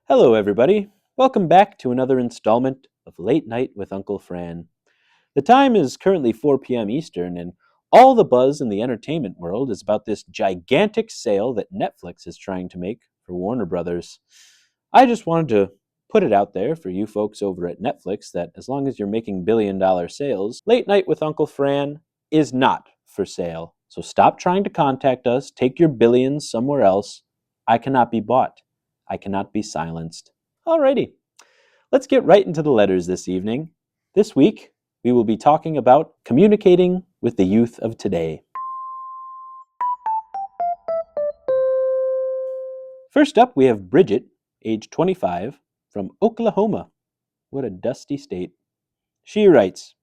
Hello, everybody. Welcome back to another installment of Late Night with Uncle Fran. The time is currently 4 p.m. Eastern, and all the buzz in the entertainment world is about this gigantic sale that Netflix is trying to make for Warner Brothers. I just wanted to put it out there for you folks over at Netflix that as long as you're making billion-dollar sales, Late Night with Uncle Fran is not for sale. So stop trying to contact us, take your billions somewhere else. I cannot be bought. I cannot be silenced. Alrighty, let's get right into the letters this evening. This week, we will be talking about communicating with the youth of today. First up, we have Bridget, age 25, from Oklahoma. What a dusty state. She writes,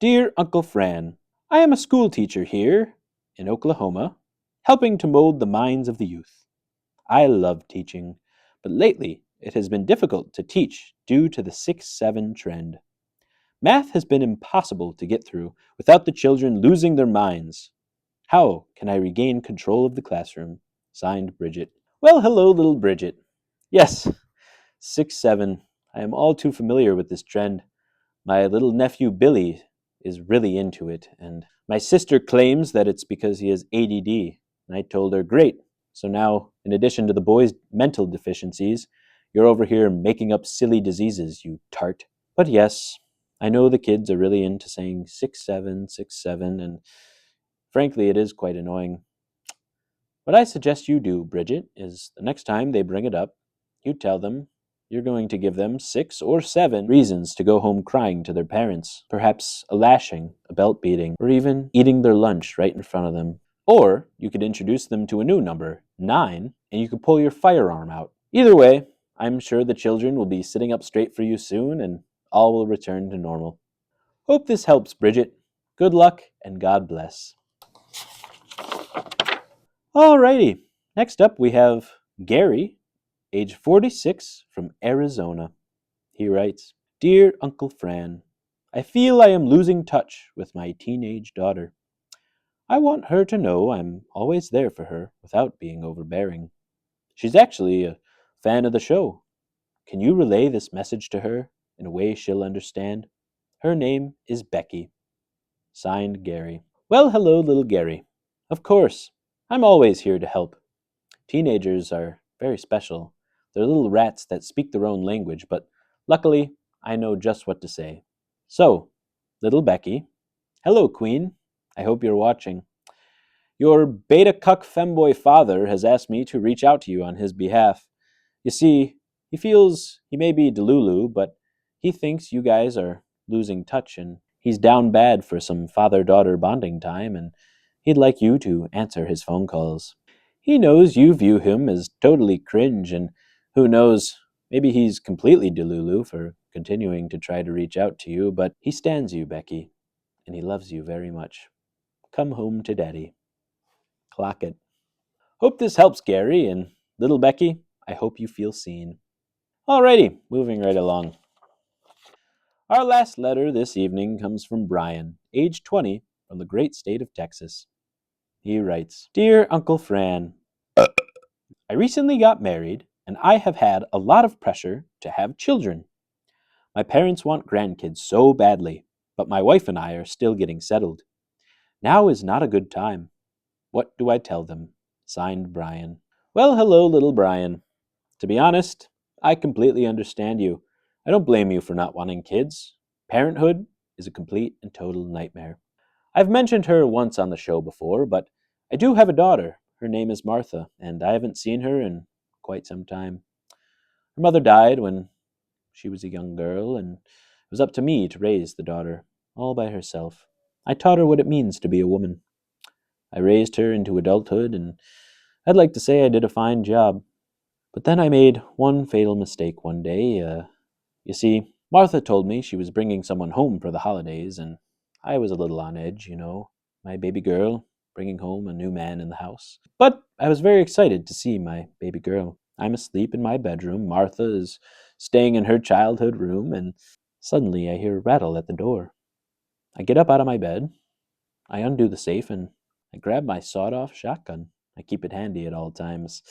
Dear Uncle Fran, I am a school teacher here in Oklahoma, helping to mold the minds of the youth. I love teaching, but lately it has been difficult to teach due to the 6-7 trend. Math has been impossible to get through without the children losing their minds. How can I regain control of the classroom? Signed, Bridget. Well, hello, little Bridget. Yes, 6-7. I am all too familiar with this trend. My little nephew Billy is really into it, and my sister claims that it's because he has ADD. And I told her, great. So now, in addition to the boy's mental deficiencies, you're over here making up silly diseases, you tart. But yes, I know the kids are really into saying 6-7, 6-7, and frankly, it is quite annoying. What I suggest you do, Bridget, is the next time they bring it up, you tell them you're going to give them 6 or 7 reasons to go home crying to their parents. Perhaps a lashing, a belt beating, or even eating their lunch right in front of them. Or you could introduce them to a new number, 9, and you could pull your firearm out. Either way, I'm sure the children will be sitting up straight for you soon, and all will return to normal. Hope this helps, Bridget. Good luck, and God bless. Alrighty, next up we have Gary, age 46, from Arizona. He writes, Dear Uncle Fran, I feel I am losing touch with my teenage daughter. I want her to know I'm always there for her without being overbearing. She's actually a fan of the show. Can you relay this message to her in a way she'll understand? Her name is Becky. Signed, Gary. Well, hello, little Gary. Of course, I'm always here to help. Teenagers are very special. They're little rats that speak their own language, but luckily, I know just what to say. So, little Becky, hello, Queen. I hope you're watching. Your beta cuck femboy father has asked me to reach out to you on his behalf. You see, he feels he may be Delulu, but he thinks you guys are losing touch and he's down bad for some father-daughter bonding time and he'd like you to answer his phone calls. He knows you view him as totally cringe and who knows, maybe he's completely Delulu for continuing to try to reach out to you, but he stands you, Becky, and he loves you very much. Come home to Daddy. Clock it. Hope this helps, Gary, and little Becky, I hope you feel seen. Alrighty, moving right along. Our last letter this evening comes from Brian, age 20, from the great state of Texas. He writes, Dear Uncle Fran, I recently got married, and I have had a lot of pressure to have children. My parents want grandkids so badly, but my wife and I are still getting settled. Now is not a good time. What do I tell them? Signed, Brian. Well, hello, little Brian. To be honest, I completely understand you. I don't blame you for not wanting kids. Parenthood is a complete and total nightmare. I've mentioned her once on the show before, but I do have a daughter. Her name is Martha, and I haven't seen her in quite some time. Her mother died when she was a young girl, and it was up to me to raise the daughter, all by herself. I taught her what it means to be a woman. I raised her into adulthood, and I'd like to say I did a fine job. But then I made one fatal mistake one day. You see, Martha told me she was bringing someone home for the holidays, and I was a little on edge, my baby girl bringing home a new man in the house. But I was very excited to see my baby girl. I'm asleep in my bedroom. Martha is staying in her childhood room, and suddenly I hear a rattle at the door. I get up out of my bed. I undo the safe, and I grab my sawed-off shotgun. I keep it handy at all times.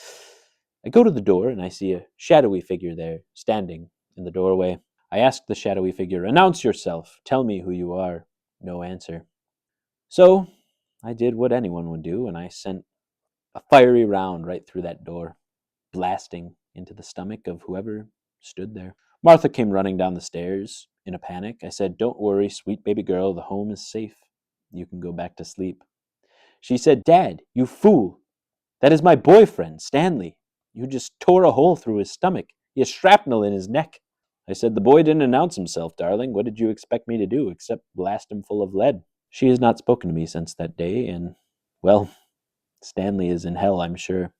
I go to the door and I see a shadowy figure there, standing in the doorway. I ask the shadowy figure, "Announce yourself. Tell me who you are." No answer. So I did what anyone would do, and I sent a fiery round right through that door, blasting into the stomach of whoever stood there. Martha came running down the stairs in a panic. I said, "Don't worry, sweet baby girl, the home is safe. You can go back to sleep." She said, "Dad, you fool. That is my boyfriend, Stanley. You just tore a hole through his stomach. He has shrapnel in his neck." I said, "The boy didn't announce himself, darling. What did you expect me to do except blast him full of lead?" She has not spoken to me since that day, and, well, Stanley is in hell, I'm sure.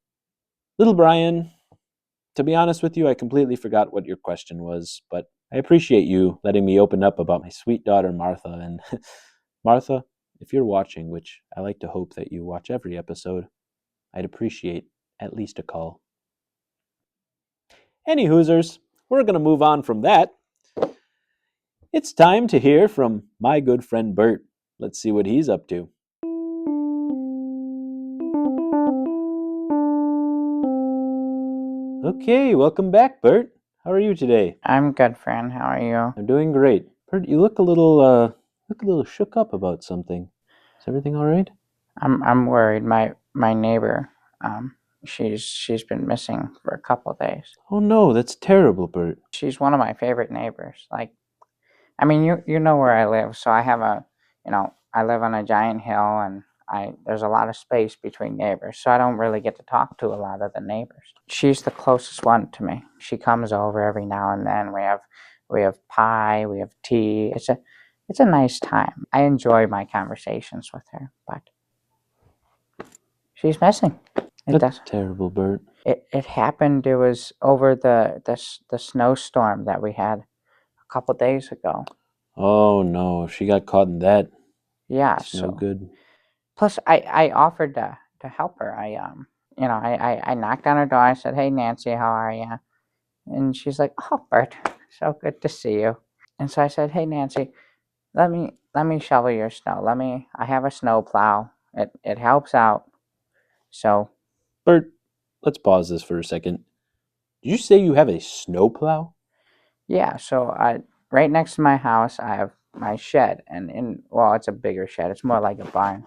Little Brian, to be honest with you, I completely forgot what your question was, but I appreciate you letting me open up about my sweet daughter, Martha. And Martha, if you're watching, which I like to hope that you watch every episode, I'd appreciate at least a call. Any Hoosers, we're going to move on from that. It's time to hear from my good friend Bert. Let's see what he's up to. Okay, welcome back, Bert. How are you today? I'm good, Fran. How are you? I'm doing great. Bert, you look a little shook up about something. Is everything all right? I'm worried. My neighbor, she's been missing for a couple of days. Oh no, that's terrible, Bert. She's one of my favorite neighbors. Like, I mean, you know where I live, so I have I live on a giant hill, and there's a lot of space between neighbors, so I don't really get to talk to a lot of the neighbors. She's the closest one to me. She comes over every now and then. We have pie, we have tea. It's a nice time. I enjoy my conversations with her, but she's missing. That's terrible, Bert. It happened. It was over the snowstorm that we had a couple days ago. Oh no, she got caught in that. Yeah. It's no good. Plus, I offered to help her. I knocked on her door. I said, "Hey, Nancy, how are you?" And she's like, "Oh, Bert, so good to see you." And so I said, "Hey, Nancy, let me shovel your snow. I have a snowplow. It helps out." So Bert, let's pause this for a second. Did you say you have a snowplow? yeah, so right next to my house, I have my shed, and it's a bigger shed. It's more like a barn,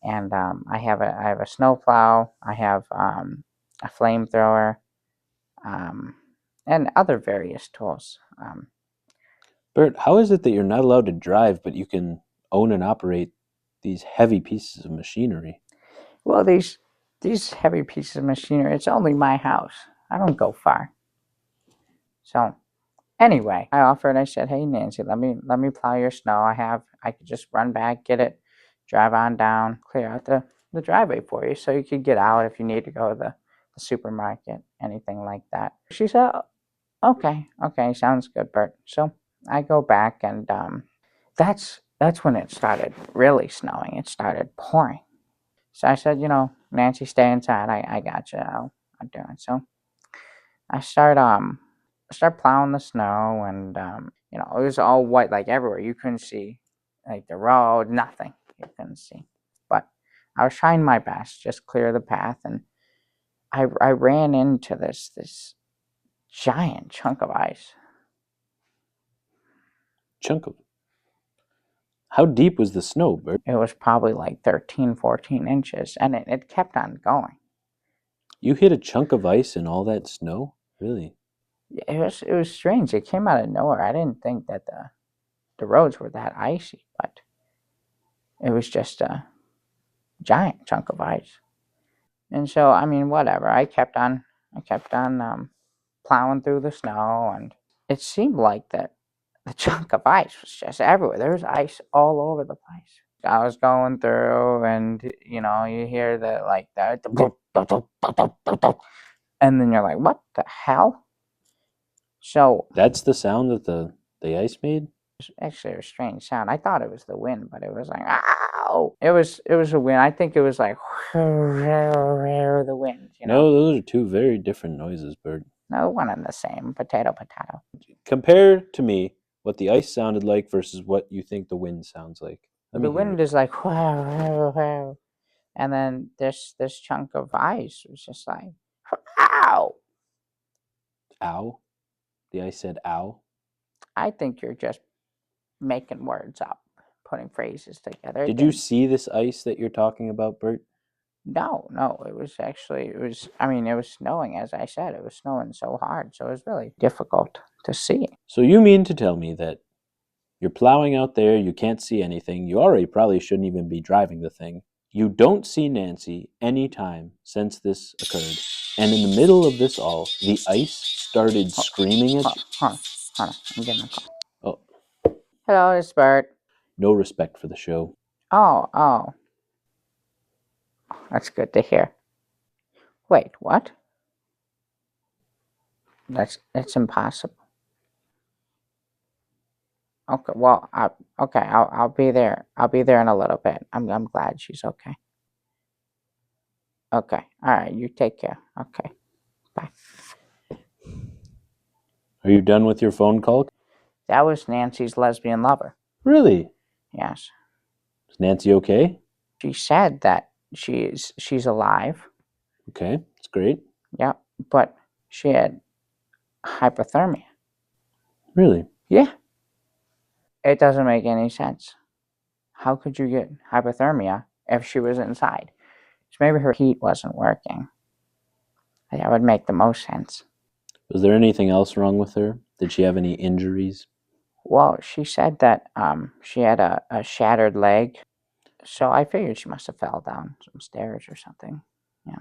and I have a snowplow. I have a flamethrower, um, and other various tools. Bert, how is it that you're not allowed to drive, but you can own and operate these heavy pieces of machinery? Well, these heavy pieces of machinery. It's only my house. I don't go far. So anyway, I offered. I said, "Hey, Nancy, let me plow your snow. I could just run back, get it, drive on down, clear out the driveway for you, so you could get out if you need to go to the supermarket, anything like that." She said, "Okay, okay, sounds good, Bert." So I go back, and that's when it started really snowing. It started pouring. So I said, "Nancy, stay inside. I got you. I'll do it." So I start plowing the snow, and it was all white, like everywhere. You couldn't see like the road, nothing. You couldn't see. But I was trying my best, just clear the path, and I ran into this giant chunk of ice. Chunk of. How deep was the snow, Bert? It was probably like 13, 14 inches, and it kept on going. You hit a chunk of ice in all that snow? Really? It was strange. It came out of nowhere. I didn't think that the roads were that icy, but it was just a giant chunk of ice. And so, I mean, whatever. I kept on plowing through the snow, and it seemed like that the chunk of ice was just everywhere. There was ice all over the place. I was going through, and you hear and then you're like, "What the hell?" So That's the sound that the ice made? actually a strange sound. I thought it was the wind, but it was like, "Ow!" It was a wind. I think it was like the wind. No, those are two very different noises, Bert. No, one and the same. Potato, potato. Compare to me what the ice sounded like versus what you think the wind sounds like. Let The me hear wind it. is like, and then this chunk of ice was just like, Ow! Ow? The ice said ow? I think you're just making words up, putting phrases together. Did you see this ice that you're talking about, Bert? No, it was actually, it was snowing, as I said. It was snowing so hard, so it was really difficult to see. So you mean to tell me that you're plowing out there, you can't see anything, you already probably shouldn't even be driving the thing. You don't see Nancy any time since this occurred. And in the middle of this all, the ice started screaming at you. Hold on, I'm getting a call. Oh, Hello, it's Bert. no respect for the show. Oh, that's good to hear. Wait, what? That's impossible. Okay, well, I'll be there. I'll be there in a little bit. I'm glad she's okay. Okay, all right. You take care. Okay, bye. Are you done with your phone call? That was Nancy's lesbian lover. Really? Yes, Is Nancy okay? she said that she's alive. Okay, that's great. Yeah, but she had hypothermia. Really? Yeah, it doesn't make any sense. How could you get hypothermia if she was inside? So maybe her heat wasn't working. That would make the most sense. Was there anything else wrong with her? Did she have any injuries? Well, she said that she had a shattered leg, so I figured she must have fell down some stairs or something. Yeah.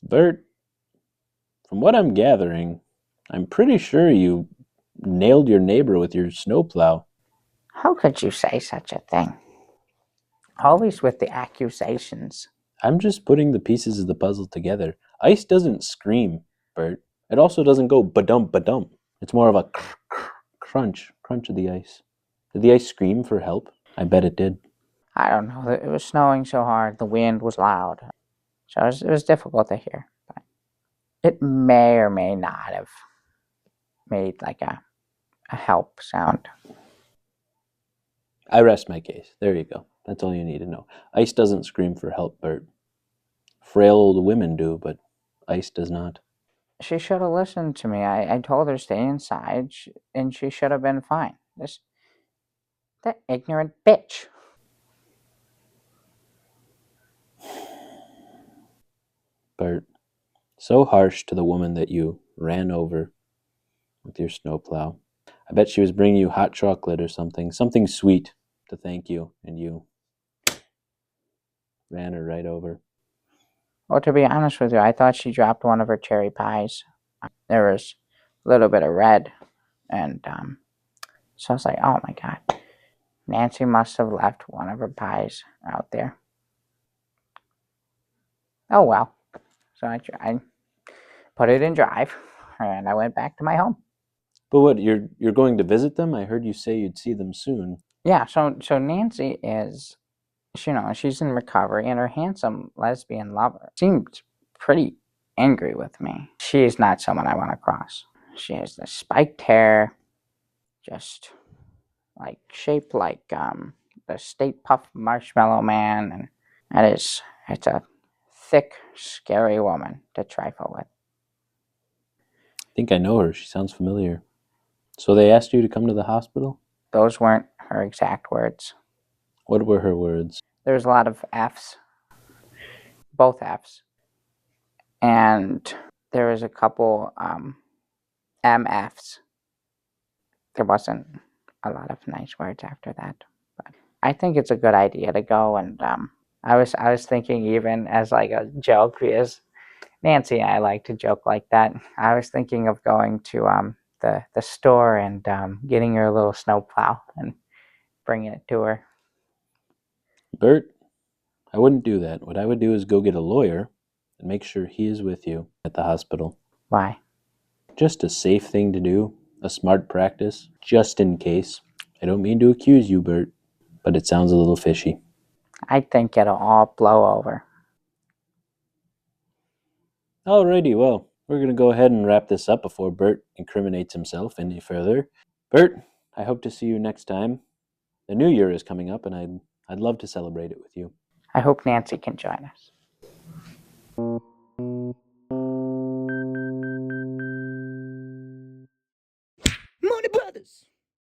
Bert, from what I'm gathering, I'm pretty sure you nailed your neighbor with your snowplow. How could you say such a thing? Always with the accusations. I'm just putting the pieces of the puzzle together. Ice doesn't scream, Bert. It also doesn't go ba-dump, ba-dump. It's more of a crunch of the ice. Did the ice scream for help? I bet it did. I don't know. It was snowing so hard. The wind was loud, so it was difficult to hear. But it may or may not have made like a help sound. I rest my case. There you go. That's all you need to know. Ice doesn't scream for help, Bert. Frail old women do, but ice does not. She should have listened to me. I told her to stay inside, and she should have been fine. That ignorant bitch. Bert, so harsh to the woman that you ran over with your snowplow. I bet she was bringing you hot chocolate or something sweet to thank you, and you ran her right over. Well, to be honest with you, I thought she dropped one of her cherry pies. There was a little bit of red, and so I was like, oh my god, Nancy must have left one of her pies out there. Oh well. So I put it in drive, and I went back to my home. But what, you're going to visit them? I heard you say you'd see them soon. Yeah, so Nancy is, she's in recovery, and her handsome lesbian lover seemed pretty angry with me. She is not someone I want to cross. She has the spiked hair, just like shaped like the State Puff Marshmallow Man, and it's a thick, scary woman to trifle with. I think I know her. She sounds familiar. So they asked you to come to the hospital? Those weren't her exact words. What were her words? There was a lot of F's, both F's, and there was a couple MFs. There wasn't a lot of nice words after that. But I think it's a good idea to go, and I was thinking, even as like a joke, because Nancy and I like to joke like that. I was thinking of going to the store and getting her a little snowplow and bringing it to her. Bert, I wouldn't do that. What I would do is go get a lawyer and make sure he is with you at the hospital. Why? Just a safe thing to do, a smart practice, just in case. I don't mean to accuse you, Bert, but it sounds a little fishy. I think it'll all blow over. Alrighty, well, we're going to go ahead and wrap this up before Bert incriminates himself any further. Bert, I hope to see you next time. The new year is coming up, and I'd love to celebrate it with you. I hope Nancy can join us.